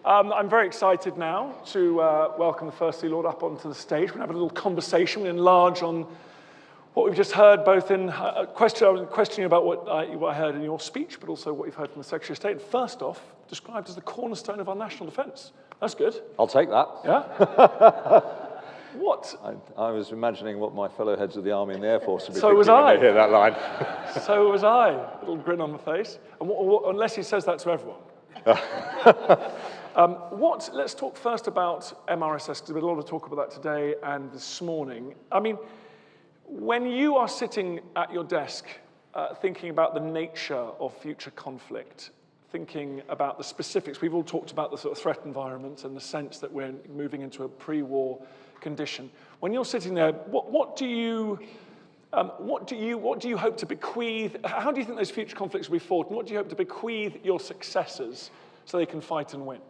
I'm very excited now to welcome the First Sea Lord up onto the stage. We're going to have a little conversation. We'll enlarge on what we've just heard, both in questioning about what I heard in your speech, but also what you've heard from the Secretary of State. And first off, described as the cornerstone of our national defence. That's good. I'll take that. Yeah? What? I was imagining what my fellow heads of the Army and the Air Force would be So thinking was when I. they hear that line. So was I. Little grin on the face. And unless he says that to everyone. Let's talk first about MRSS, because there's been a lot of talk about that today and this morning. I mean, when you are sitting at your desk thinking about the nature of future conflict, thinking about the specifics, we've all talked about the sort of threat environment and the sense that we're moving into a pre-war condition. When you're sitting there, what do you hope to bequeath? How do you think those future conflicts will be fought, and what do you hope to bequeath your successors so they can fight and win?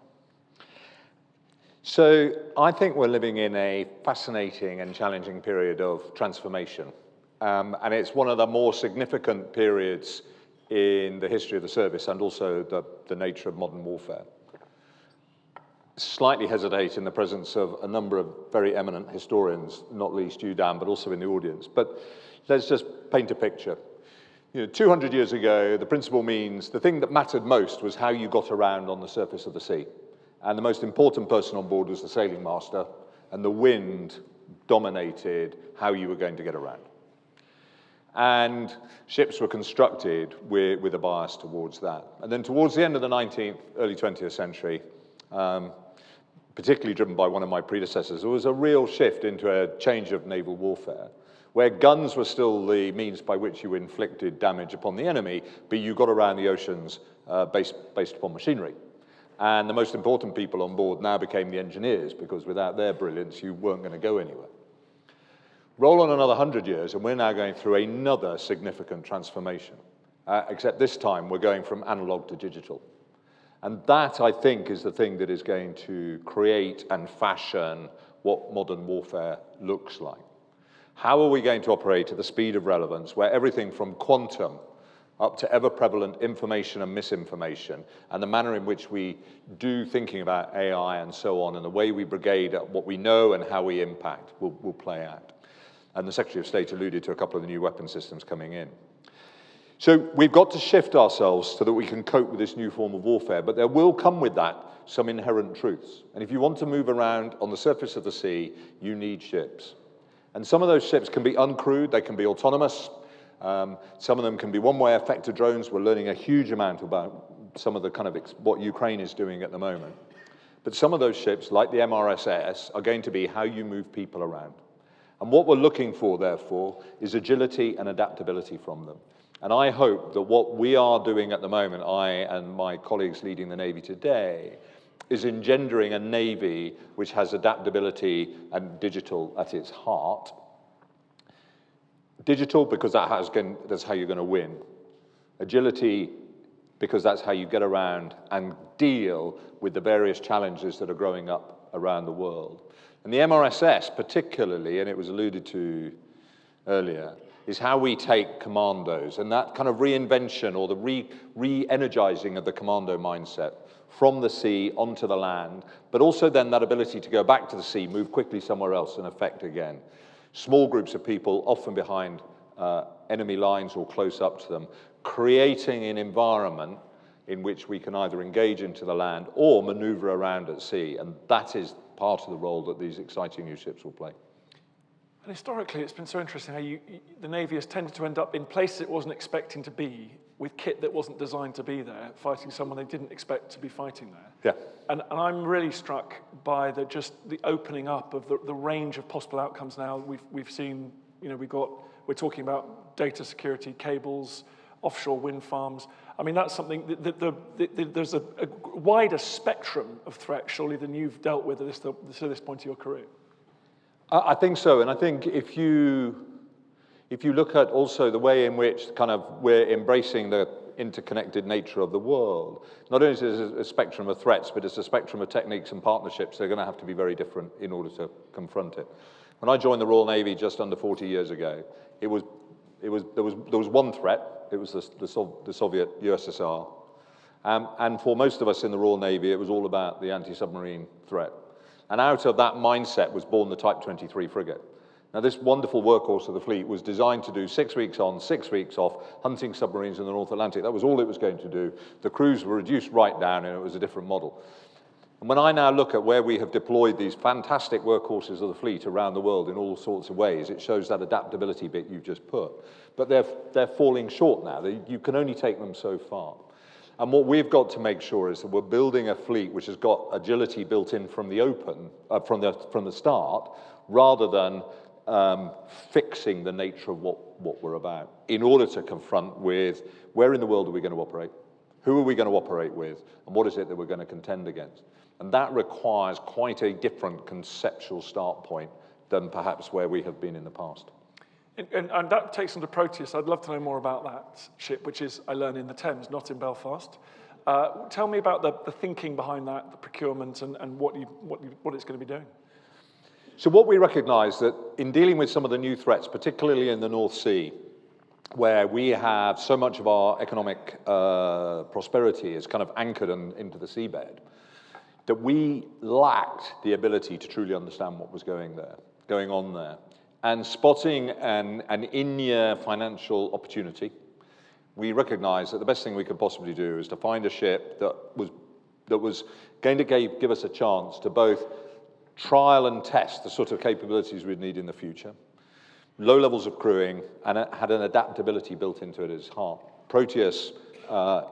So I think we're living in a fascinating and challenging period of transformation. And it's one of the more significant periods in the history of the service and also the nature of modern warfare. Slightly hesitate in the presence of a number of very eminent historians, not least you, Dan, but also in the audience. But let's just paint a picture. 200 years ago, the principle means the thing that mattered most was how you got around on the surface of the sea. And the most important person on board was the sailing master, and the wind dominated how you were going to get around. And ships were constructed with a bias towards that. And then towards the end of the 19th, early 20th century, particularly driven by one of my predecessors, there was a real shift into a change of naval warfare, where guns were still the means by which you inflicted damage upon the enemy, but you got around the oceans based upon machinery. And the most important people on board now became the engineers, because without their brilliance, you weren't going to go anywhere. Roll on another 100 years, and we're now going through another significant transformation, except this time we're going from analog to digital. And that, I think, is the thing that is going to create and fashion what modern warfare looks like. How are we going to operate at the speed of relevance, where everything from quantum up to ever-prevalent information and misinformation, and the manner in which we do thinking about AI and so on, and the way we brigade at what we know and how we impact will play out. And the Secretary of State alluded to a couple of the new weapon systems coming in. So we've got to shift ourselves so that we can cope with this new form of warfare, but there will come with that some inherent truths. And if you want to move around on the surface of the sea, you need ships. And some of those ships can be uncrewed, they can be autonomous. Some of them can be one-way effector drones. We're learning a huge amount about some of the kind of what Ukraine is doing at the moment. But some of those ships, like the MRSS, are going to be how you move people around. And what we're looking for, therefore, is agility and adaptability from them. And I hope that what we are doing at the moment, I and my colleagues leading the Navy today, is engendering a Navy which has adaptability and digital at its heart. Digital, because that's how you're going to win. Agility, because that's how you get around and deal with the various challenges that are growing up around the world. And the MRSS particularly, and it was alluded to earlier, is how we take commandos, and that kind of reinvention or the re-energizing of the commando mindset from the sea onto the land, but also then that ability to go back to the sea, move quickly somewhere else and effect again. Small groups of people, often behind enemy lines or close up to them, creating an environment in which we can either engage into the land or maneuver around at sea. And that is part of the role that these exciting new ships will play. And historically, it's been so interesting how the Navy has tended to end up in places it wasn't expecting to be, with kit that wasn't designed to be there, fighting someone they didn't expect to be fighting there. Yeah. And I'm really struck by just the opening up of the range of possible outcomes now. We've seen, we're talking about data security, cables, offshore wind farms. I mean, that's something that there's a wider spectrum of threats, surely, than you've dealt with at this point of your career. I think so, and I think if you look at also the way in which we're embracing the interconnected nature of the world, not only is it a spectrum of threats, but it's a spectrum of techniques and partnerships that are going to have to be very different in order to confront it. When I joined the Royal Navy just under 40 years ago, there was one threat. It was the Soviet USSR, And for most of us in the Royal Navy, it was all about the anti-submarine threat. And out of that mindset was born the Type 23 frigate. Now, this wonderful workhorse of the fleet was designed to do 6 weeks on, 6 weeks off, hunting submarines in the North Atlantic. That was all it was going to do. The crews were reduced right down, and it was a different model. And when I now look at where we have deployed these fantastic workhorses of the fleet around the world in all sorts of ways, it shows that adaptability bit you've just put. But they're falling short now. You can only take them so far. And what we've got to make sure is that we're building a fleet which has got agility built in from the from the start, rather than fixing the nature of what we're about, in order to confront with where in the world are we going to operate, who are we going to operate with, and what is it that we're going to contend against. And that requires quite a different conceptual start point than perhaps where we have been in the past. And that takes us to Proteus. I'd love to know more about that ship, which is, I learn, in the Thames, not in Belfast. Tell me about the thinking behind that, the procurement, and what it's going to be doing. So what we recognise that in dealing with some of the new threats, particularly in the North Sea, where we have so much of our economic prosperity is kind of anchored into the seabed, that we lacked the ability to truly understand what was going on there. And spotting an in-year financial opportunity, we recognised that the best thing we could possibly do is to find a ship that was going to give us a chance to both trial and test the sort of capabilities we'd need in the future, low levels of crewing, and it had an adaptability built into it at its heart. Proteus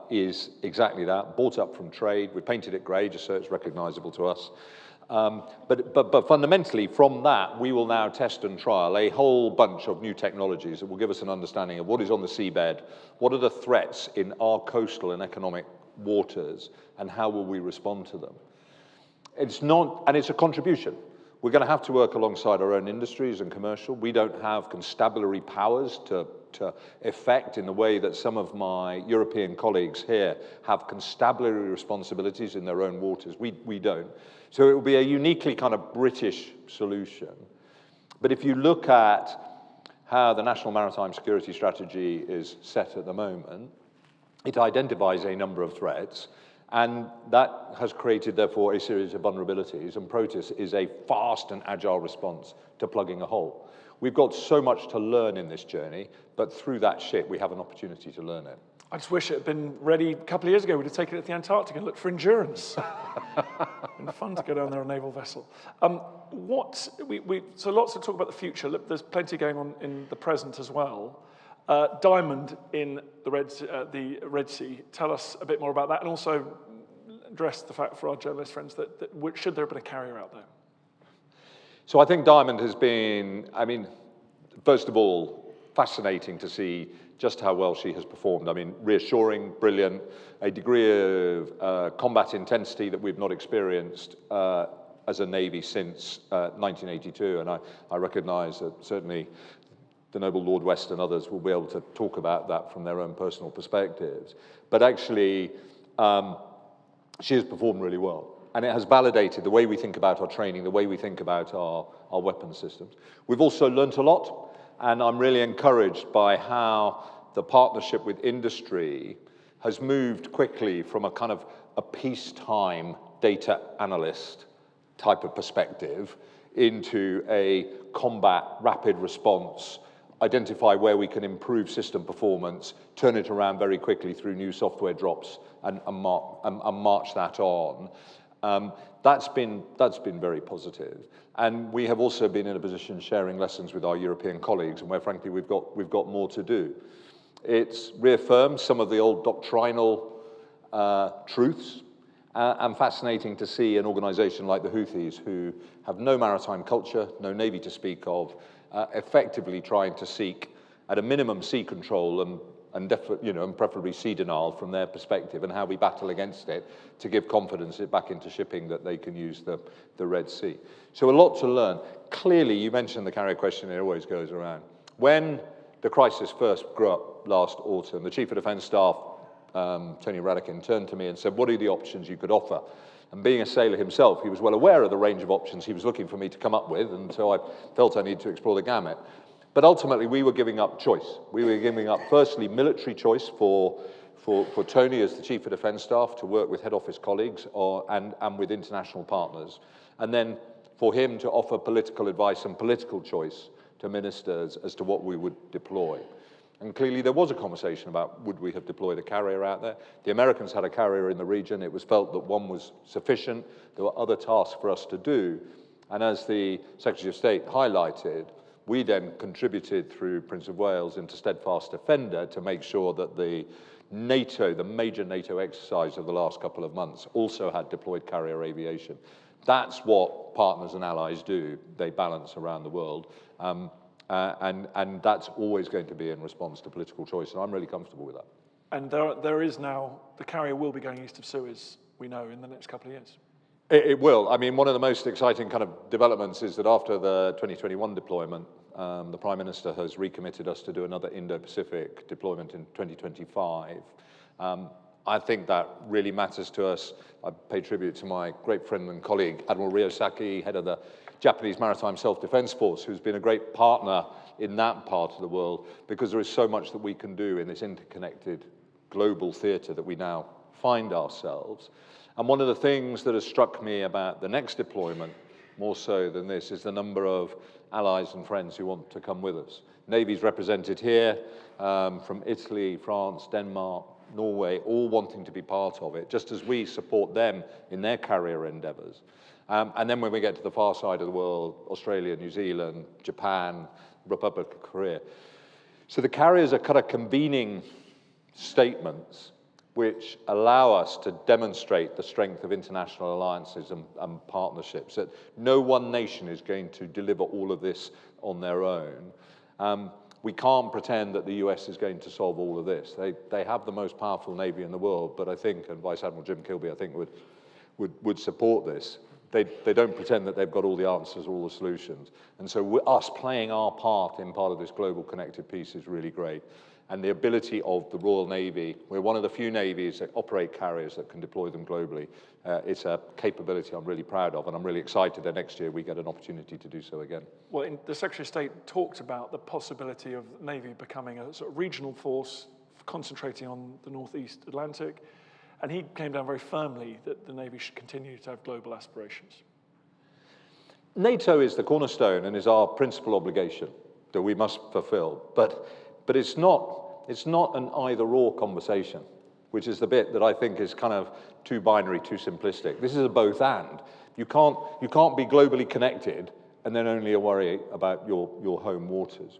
is exactly that, bought up from trade. We painted it grey just so it's recognisable to us. But fundamentally, from that, we will now test and trial a whole bunch of new technologies that will give us an understanding of what is on the seabed, what are the threats in our coastal and economic waters, and how will we respond to them. It's a contribution. We're going to have to work alongside our own industries and commercial. We don't have constabulary powers to effect in the way that some of my European colleagues here have constabulary responsibilities in their own waters. We don't. So it will be a uniquely kind of British solution. But if you look at how the National Maritime Security Strategy is set at the moment, it identifies a number of threats, and that has created, therefore, a series of vulnerabilities, and Proteus is a fast and agile response to plugging a hole. We've got so much to learn in this journey, but through that ship, we have an opportunity to learn it. I just wish it had been ready a couple of years ago. We'd have taken it to the Antarctic and looked for endurance. Been fun to go down there on a naval vessel. So lots to talk about the future. Look, there's plenty going on in the present as well. Diamond in the Red Sea. Tell us a bit more about that, and also address the fact for our journalist friends that should there have been a carrier out there? So I think Diamond has been, first of all, fascinating to see just how well she has performed. Reassuring, brilliant, a degree of combat intensity that we've not experienced as a Navy since 1982, and I recognise that certainly the Noble Lord West and others will be able to talk about that from their own personal perspectives. But actually, she has performed really well. And it has validated the way we think about our training, the way we think about our weapons systems. We've also learnt a lot, and I'm really encouraged by how the partnership with industry has moved quickly from a kind of a peacetime data analyst type of perspective into a combat rapid response, identify where we can improve system performance, turn it around very quickly through new software drops, and march that on. That's been very positive. And we have also been in a position sharing lessons with our European colleagues, and where frankly we've got more to do. It's reaffirmed some of the old doctrinal truths, and fascinating to see an organization like the Houthis, who have no maritime culture, no navy to speak of, effectively trying to seek, at a minimum, sea control and preferably sea denial from their perspective, and how we battle against it to give confidence back into shipping that they can use the Red Sea. So a lot to learn. Clearly, you mentioned the carrier question, it always goes around. When the crisis first grew up last autumn, the Chief of Defence Staff, Tony Radakin, turned to me and said, what are the options you could offer? And being a sailor himself, he was well aware of the range of options he was looking for me to come up with, and so I felt I needed to explore the gamut. But ultimately, we were giving up choice. We were giving up, firstly, military choice for for Tony as the Chief of Defence Staff to work with head office colleagues and with international partners, and then for him to offer political advice and political choice to ministers as to what we would deploy. And clearly there was a conversation about would we have deployed a carrier out there. The Americans had a carrier in the region. It was felt that one was sufficient. There were other tasks for us to do. And as the Secretary of State highlighted, we then contributed through Prince of Wales into Steadfast Defender to make sure that the NATO, the major NATO exercise of the last couple of months, also had deployed carrier aviation. That's what partners and allies do. They balance around the world. And that's always going to be in response to political choice, and I'm really comfortable with that. And there is now, the carrier will be going east of Suez, we know, in the next couple of years. It will. I mean, one of the most exciting kind of developments is that after the 2021 deployment, the Prime Minister has recommitted us to do another Indo-Pacific deployment in 2025. I think that really matters to us. I pay tribute to my great friend and colleague, Admiral Ryosaki, head of the Japanese Maritime Self-Defense Force, who's been a great partner in that part of the world, because there is so much that we can do in this interconnected global theatre that we now find ourselves. And one of the things that has struck me about the next deployment, more so than this, is the number of allies and friends who want to come with us. Navy's represented here, from Italy, France, Denmark, Norway, all wanting to be part of it, just as we support them in their carrier endeavours. And then when we get to the far side of the world, Australia, New Zealand, Japan, Republic of Korea. So the carriers are kind of convening statements which allow us to demonstrate the strength of international alliances and partnerships, that no one nation is going to deliver all of this on their own. We can't pretend that the US is going to solve all of this. They have the most powerful Navy in the world, but I think, and Vice Admiral Jim Kilby, I think, would support this. They don't pretend that they've got all the answers, all the solutions. And so us playing our part in part of this global connected piece is really great. And the ability of the Royal Navy, we're one of the few navies that operate carriers that can deploy them globally. It's a capability I'm really proud of, and I'm really excited that next year we get an opportunity to do so again. Well, the Secretary of State talked about the possibility of the Navy becoming a sort of regional force concentrating on the Northeast Atlantic, and he came down very firmly that the Navy should continue to have global aspirations. NATO is the cornerstone and is our principal obligation that we must fulfill, but it's not an either-or conversation, which is the bit that I think is kind of too binary, too simplistic. This is a both-and. You can't be globally connected and then only worry about your home waters.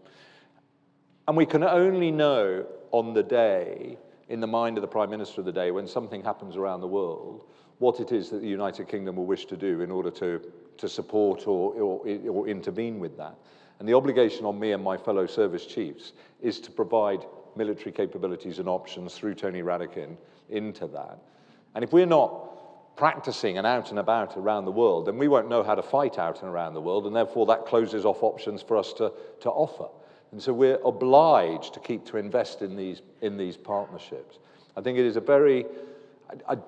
And we can only know on the day, in the mind of the Prime Minister of the day, when something happens around the world, what it is that the United Kingdom will wish to do in order to support or intervene with that. And the obligation on me and my fellow service chiefs is to provide military capabilities and options through Tony Radakin into that. And if we're not practicing and out and about around the world, then we won't know how to fight out and around the world, and therefore that closes off options for us to offer. And so we're obliged to keep to invest in these partnerships. I think it is a very,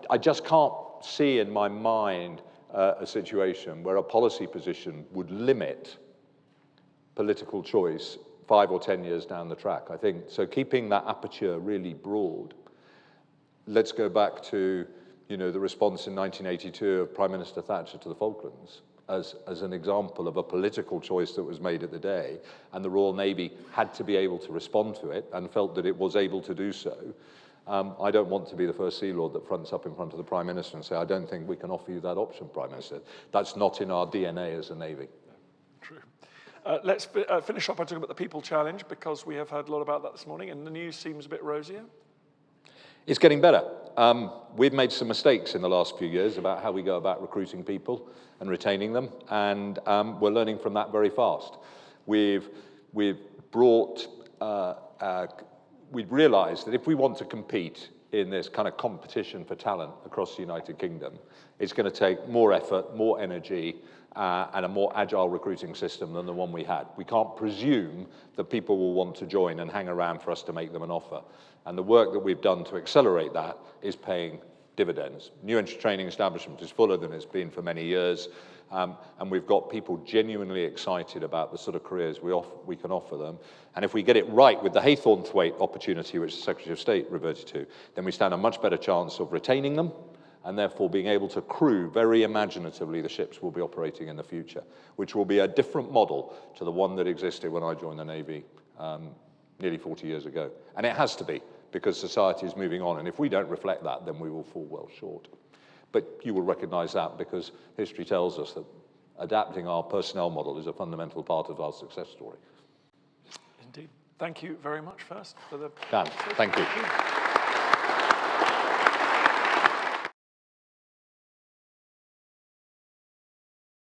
I just can't see in my mind a situation where a policy position would limit political choice 5 or 10 years down the track. I think, so keeping that aperture really broad. Let's go back to, the response in 1982 of Prime Minister Thatcher to the Falklands as an example of a political choice that was made at the day, and the Royal Navy had to be able to respond to it and felt that it was able to do so. I don't want to be the first Sea Lord that fronts up in front of the Prime Minister and say, I don't think we can offer you that option, Prime Minister. That's not in our DNA as a Navy. True. Let's finish up by talking about the People Challenge, because we have heard a lot about that this morning, and the news seems a bit rosier. It's getting better. We've made some mistakes in the last few years about how we go about recruiting people and retaining them, and we're learning from that very fast. We've realized that if we want to compete in this kind of competition for talent across the United Kingdom, it's going to take more effort, more energy, and a more agile recruiting system than the one we had. We can't presume that people will want to join and hang around for us to make them an offer. And the work that we've done to accelerate that is paying dividends. New entry training establishment is fuller than it's been for many years, and we've got people genuinely excited about the sort of careers we can offer them. And if we get it right with the Haythornthwaite opportunity, which the Secretary of State reverted to, then we stand a much better chance of retaining them, and therefore being able to crew very imaginatively the ships we'll be operating in the future, which will be a different model to the one that existed when I joined the Navy nearly 40 years ago. And it has to be, because society is moving on, and if we don't reflect that, then we will fall well short. But you will recognize that because history tells us that adapting our personnel model is a fundamental part of our success story. Indeed. Thank you very much first for the... Dan, thank you.